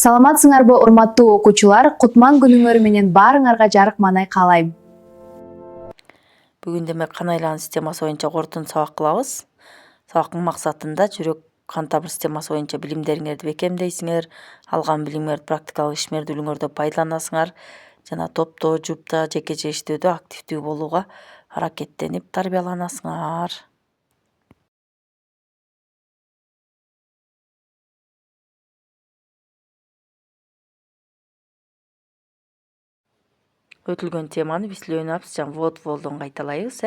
Саламатсыңарбы урматтуу окуучулар, Кутман күнүңөр менен баарыңарга жарык маанай каалайм. Бүгүн демек кан айлануу системасы боюнча корутундуу сабак кылабыз. Сабактын максатында жүрөк кан тамыр системасы боюнча билимдериңерди бекемдейсиңер, алган билимиңерди практикалык ишмердүүлүгүңөрдө пайдаланасыңар жана топто, жуупта, жекече иштөөдө активдүү болууга аракеттенип тарбияланасыңар. Өтүлгөн теманы вислюйнапс жана вод-волдон кайталайбыз,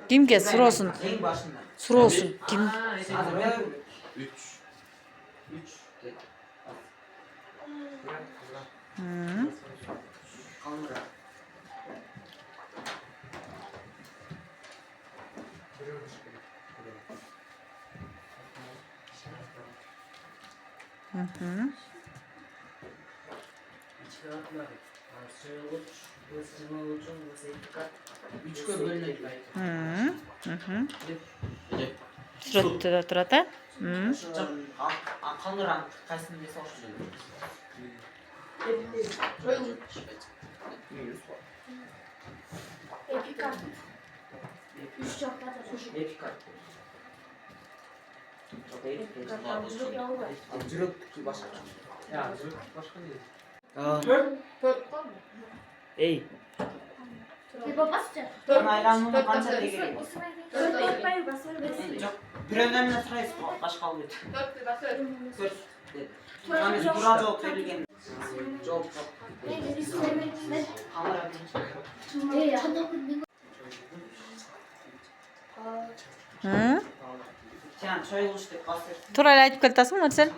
Кимге суроосун? Суроосун ким? Сүрөттө турат, Калдыран кайсын десе ошо. Эпикард. 3 жакта Эпикард. Жүрөктүкү башка. Жүрөктүкү башка дейт. Эй. Кан айланууну канча тегерек? Жок, бирөөнөн эле сурайсыз, башка алып бет. Аны туура жооп берилген. Жооп. Камера Сен чойлуш деп басыр. туура эле айтып келатасың, Нурсел?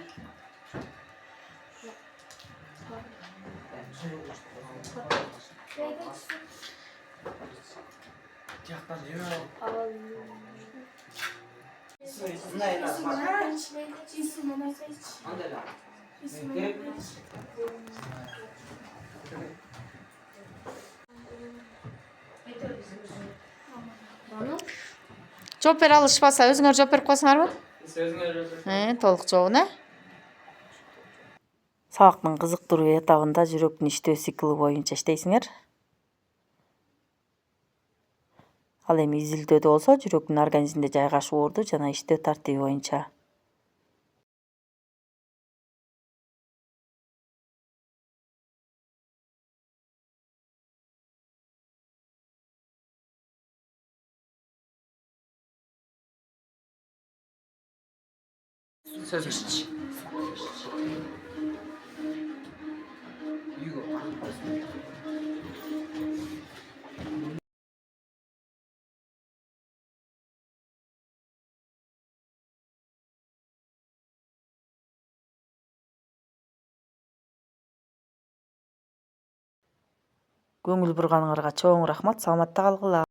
Тияктан неме ал? Мындай эле бар. Андай эле. Жооп бере алышпаса, өзүңөр жооп берип койсуңарбы? Сөзүңөр Толук жообун, Сабактын кызыктыруу этабында жүрөктүн иштөө циклы боюнча иштейсиңер. Ал эми изилдөөдө болсо жүрөктүн организмде жайгашуу орду жана иштөө тартиби боюнча. сөзүңүз. Көңүл бурганыңарга чоң рахмат. Саламатта калгыла.